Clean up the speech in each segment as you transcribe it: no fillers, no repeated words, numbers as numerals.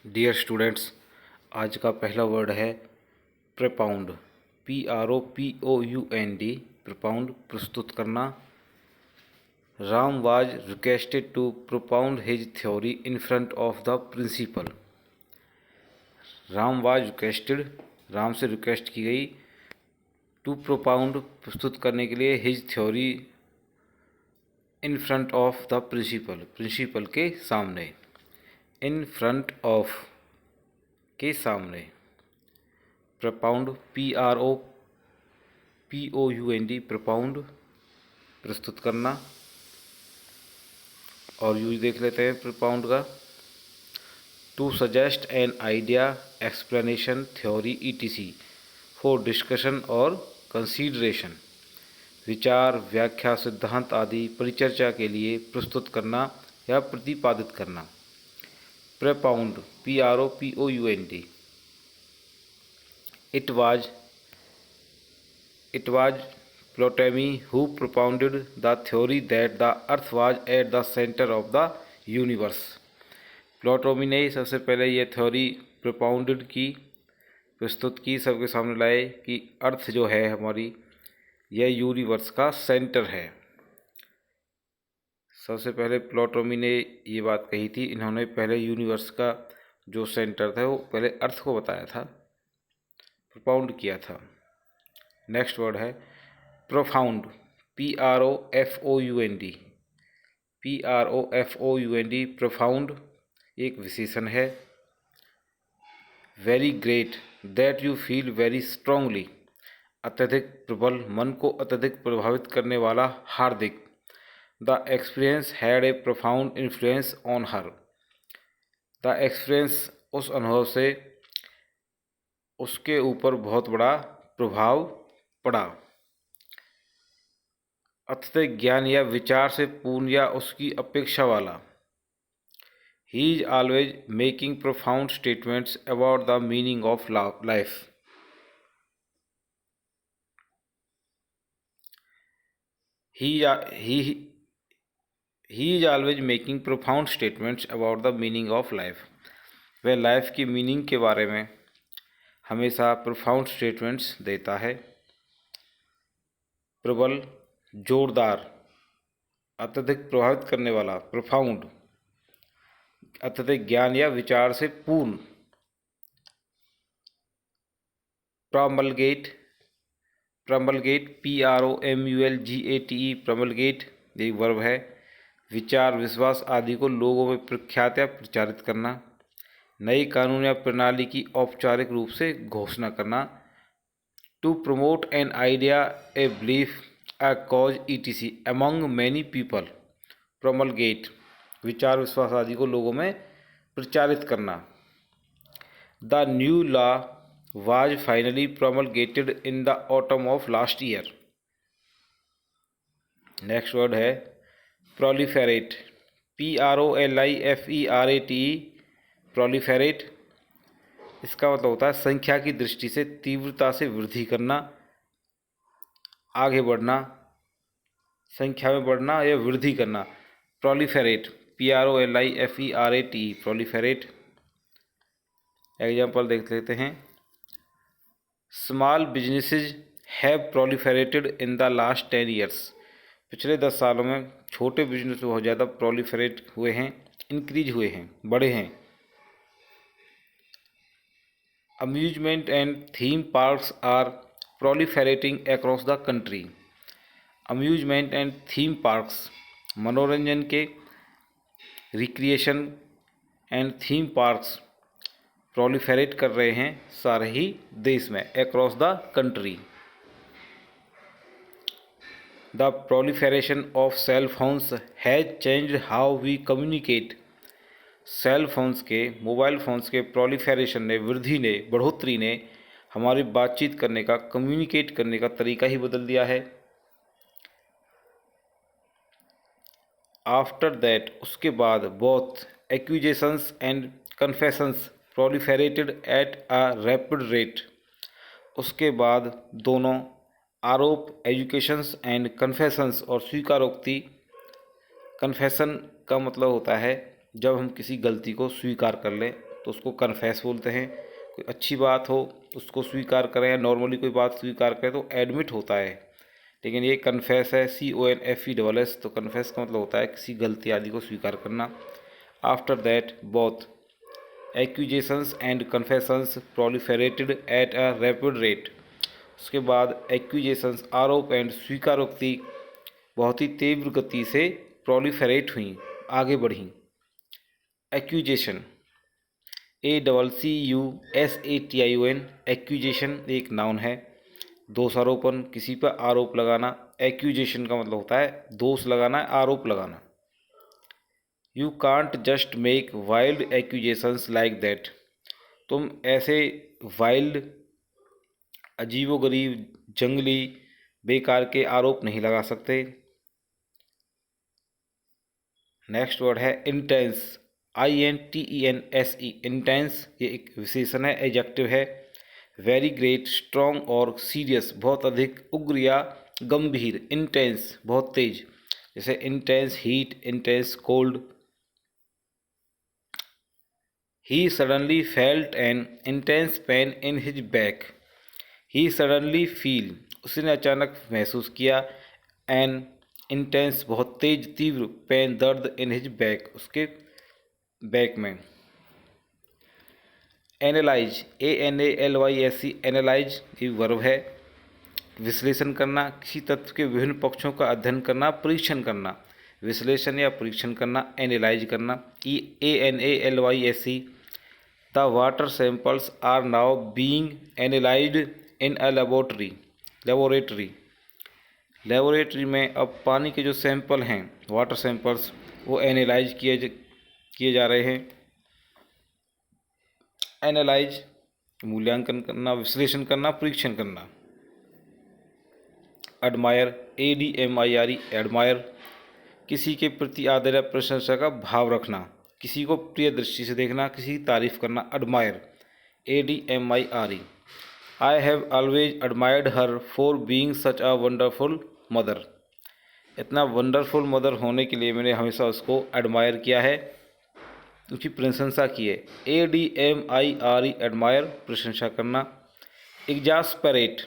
Dear students, आज का पहला वर्ड है प्रोपाउंड। PROPOUND, प्रोपाउंड, प्रस्तुत करना। Ram was requested to propound his theory in front of the principal. Ram was requested, Ram से रिक्वेस्ट की गई, टू प्रोपाउंड, प्रस्तुत करने के लिए, his theory in front of the principal, principal के सामने। इन फ्रंट ऑफ, के सामने। प्रोपाउंड, PROPOUND, प्रोपाउंड, प्रस्तुत करना। और यूज देख लेते हैं प्रोपाउंड का। To suggest an idea, explanation, theory ETC for discussion और कंसीडरेशन। विचार, व्याख्या, सिद्धांत आदि परिचर्चा के लिए प्रस्तुत करना या प्रतिपादित करना। प्रोपाउंड, PROPOUND। It was Ptolemy who propounded the theory that the earth was at the center of the universe. प्लॉटोमी ने सबसे पहले यह थ्योरी प्रोपाउंडेड की, प्रस्तुत की, सबके सामने लाए कि अर्थ जो है हमारी, यह यूनिवर्स का सेंटर है। सबसे पहले प्लॉटोमी ने ये बात कही थी। इन्होंने पहले यूनिवर्स का जो सेंटर था वो पहले अर्थ को बताया था, प्रोपाउंड किया था। नेक्स्ट वर्ड है प्रोफाउंड, PROFOUND। PROFOUND, प्रोफाउंड, एक विशेषण है। Very great, that you feel very strongly, अत्यधिक प्रबल, मन को अत्यधिक प्रभावित करने वाला, हार्दिक। The experience had a profound influence on her. The experience, उस अनुभव से उसके ऊपर बहुत बड़ा प्रभाव पड़ा। अत्यधिक ज्ञान या विचार से पूर्ण या उसकी अपेक्षा वाला। He is always making profound statements about the meaning of life. He is always making profound statements about the meaning of life. वह लाइफ की मीनिंग के बारे में हमेशा प्रोफाउंड स्टेटमेंट्स देता है। प्रबल, जोरदार, अत्यधिक प्रभावित करने वाला, प्रोफाउंड, अत्यधिक ज्ञान या विचार से पूर्ण। प्रमलगेट, प्रमलगेट, PROMULGATE, प्रमलगेट, एक वर्ब है। विचार, विश्वास आदि को लोगों में प्रख्यात या प्रचारित करना। नई कानून या प्रणाली की औपचारिक रूप से घोषणा करना। To promote an idea, a belief, a cause ETC among many people. Promulgate, विचार, विश्वास आदि को लोगों में प्रचारित करना। The new law was finally promulgated in the autumn of last year. Next word है proliferate, PROLIFERATE, proliferate। इसका मतलब होता है संख्या की दृष्टि से तीव्रता से वृद्धि करना, आगे बढ़ना, संख्या में बढ़ना या वृद्धि करना। proliferate, PROLIFERATE, proliferate। एग्जाम्पल देख लेते हैं। Small businesses have proliferated in the last 10 years. पिछले 10 सालों में छोटे बिजनेस बहुत ज़्यादा प्रोलिफरेट हुए हैं, इंक्रीज हुए हैं, बढ़े हैं। Amusement and theme parks are proliferating across the country. Amusement and theme parks, मनोरंजन के, recreation and theme parks proliferate कर रहे हैं सारे ही देश में, across the country. The proliferation of cell phones has changed how we communicate. Cell phones के, मोबाइल फोन्स के प्रोलिफरेशन ने, वृद्धि ने, बढ़ोतरी ने हमारी बातचीत करने का, कम्युनिकेट करने का तरीका ही बदल दिया है। आफ्टर दैट, उसके बाद, both accusations and confessions proliferated eight a rapid rate. उसके बाद दोनों, आरोप, एजुकेशंस एंड कन्फेशंस, और स्वीकारोक्ति। कन्फेशन का मतलब होता है जब हम किसी गलती को स्वीकार कर लें तो उसको कन्फेस बोलते हैं। कोई अच्छी बात हो उसको स्वीकार करें, या नॉर्मली कोई बात स्वीकार करें तो एडमिट होता है, लेकिन ये कन्फेस है, CONFESS। तो कन्फेस का मतलब होता है किसी गलती आदि को स्वीकार करना। After that both accusations and confessions proliferated at a rapid rate. उसके बाद एक्यूजेशंस आरोप एंड स्वीकारोक्ति बहुत ही तीव्र गति से प्रोलिफेरेट हुई, आगे बढ़ी। एक्यूजेशन ACCUSATION, एक्यूजेशन एक नाउन है, दोषारोपण, किसी पर आरोप लगाना। एक्यूजेशन का मतलब होता है दोष लगाना, आरोप लगाना। You can't just make wild accusations like that, तुम ऐसे वाइल्ड, अजीबोगरीब, जंगली, बेकार के आरोप नहीं लगा सकते। नेक्स्ट वर्ड है इंटेंस, INTENSE, इंटेंस, ये एक विशेषण है, एडजेक्टिव है। वेरी ग्रेट, स्ट्रॉन्ग और सीरियस, बहुत अधिक, उग्र या गंभीर। इंटेंस बहुत तेज, जैसे intense heat, intense cold. He suddenly felt N intense pain in his back, he suddenly feel, उसने अचानक महसूस किया, एन इंटेंस बहुत तेज, तीव्र, पेन दर्द, इन हिज बैक, उसके बैक में। एनालाइज, ANALYSE, एनालाइज ये वर्ब है, विश्लेषण करना, किसी तत्व के विभिन्न पक्षों का अध्ययन करना, परीक्षण करना। विश्लेषण या परीक्षण करना, एनालाइज करना। ANALYSE, the water samples are now being analysed in a laboratory, laboratory में अब पानी के जो सैंपल हैं, वाटर सैंपल्स, वो एनालाइज किए जा रहे हैं। एनालाइज मूल्यांकन करना, विश्लेषण करना, परीक्षण करना। एडमायर, ADMIRE, एडमायर, किसी के प्रति आदर या प्रशंसा का भाव रखना, किसी को प्रिय दृष्टि से देखना, किसी की तारीफ करना। Admire, ADMIRE। I have always admired her for being such a wonderful mother, इतना वंडरफुल मदर होने के लिए मैंने हमेशा उसको एडमायर किया है, उसकी प्रशंसा की है। ADMIRE, एडमायर, प्रशंसा करना। एग्जास्परेट,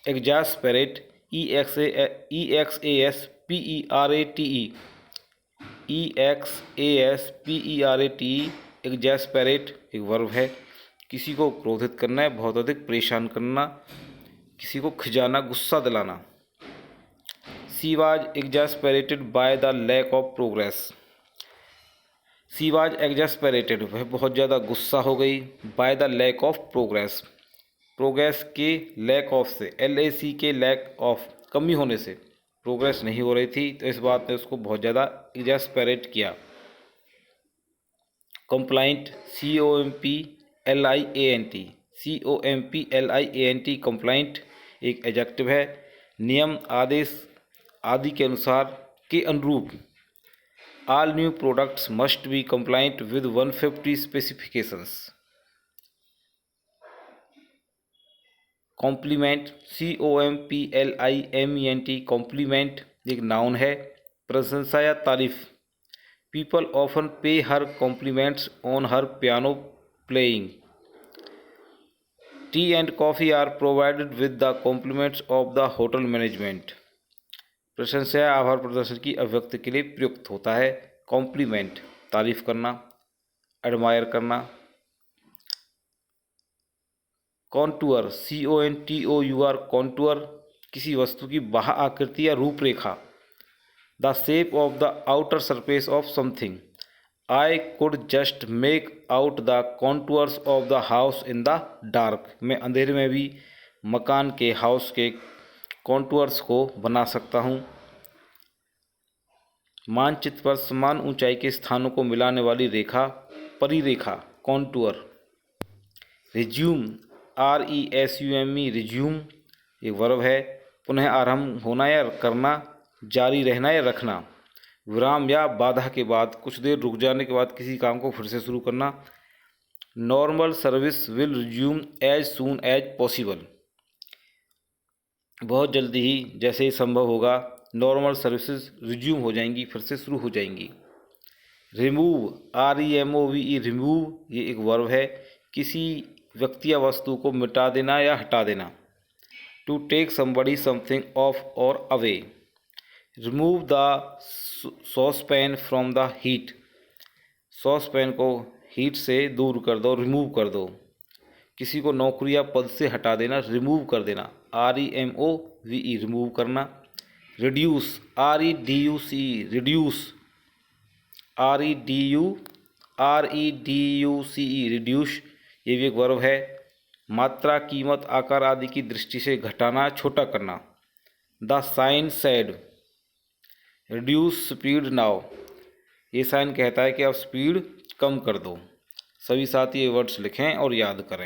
EXASPERATE, EXASPERATE, एग्जास्पेरेट एक वर्ब है, किसी को क्रोधित करना है, बहुत अधिक परेशान करना, किसी को खिजाना, गुस्सा दिलाना। She was exasperated by the lack of progress, she was exasperated, वह बहुत ज़्यादा गुस्सा हो गई, by the lack of progress, progress के लैक ऑफ से, LAC के लैक ऑफ, कमी होने से, प्रोग्रेस नहीं हो रही थी, तो इस बात ने उसको बहुत ज़्यादा एग्जास्पेरेट किया। कंप्लाइंट, COMPLIANT, कंप्लाइंट एक एडजेक्टिव है, नियम, आदेश आदि के अनुसार, के अनुरूप। All new products must be compliant with 150 specifications. Compliment, COMPLIMENT, compliment एक नाउन है, प्रशंसा या तारीफ। People often pay her compliments on her piano playing. Tea and coffee are provided with the compliments of the hotel management, प्रशंसा या आभार प्रदर्शन की अभिव्यक्ति के लिए प्रयुक्त होता है। कॉम्प्लीमेंट तारीफ करना, एडमायर करना। कॉन्टूअर, CONTOUR, कॉन्टूअर किसी वस्तु की बाह्य आकृति या रूपरेखा। The shape of the outer surface of something, I could just make out the कॉन्टूअर्स of the house in the dark, मैं अंधेरे में भी मकान के, हाउस के कॉन्टूअर्स को बना सकता हूँ। मानचित्र पर समान ऊंचाई के स्थानों को मिलाने वाली रेखा, परिरेखा, कॉन्टूअर। रिज्यूम, RESUME, रिज्यूम ये वर्ब है, पुनः आरंभ होना या करना, जारी रहना या रखना। विराम या बाधा के बाद, कुछ देर रुक जाने के बाद किसी काम को फिर से शुरू करना। Normal service will resume as soon as possible, बहुत जल्दी ही, जैसे ही संभव होगा, नॉर्मल सर्विसेज रिज्यूम हो जाएंगी, फिर से शुरू हो जाएंगी। रिमूव, REMOVE, रिमूव ये एक वर्ब है, किसी व्यक्ति या वस्तु को मिटा देना या हटा देना। To take somebody something off or away. Remove the saucepan from the heat, saucepan को हीट से दूर कर दो, रिमूव कर दो। किसी को नौकरी या पद से हटा देना, रिमूव कर देना, REMOVE, रिमूव करना। Reduce, REDUCE, reduce, REDUCE, reduce ये भी एक वर्ब है। मात्रा, कीमत, आकार आदि की दृष्टि से घटाना, छोटा करना। The sign said, reduce speed now, ये साइन कहता है कि अब स्पीड कम कर दो। सभी साथी ये वर्ड्स लिखें और याद करें।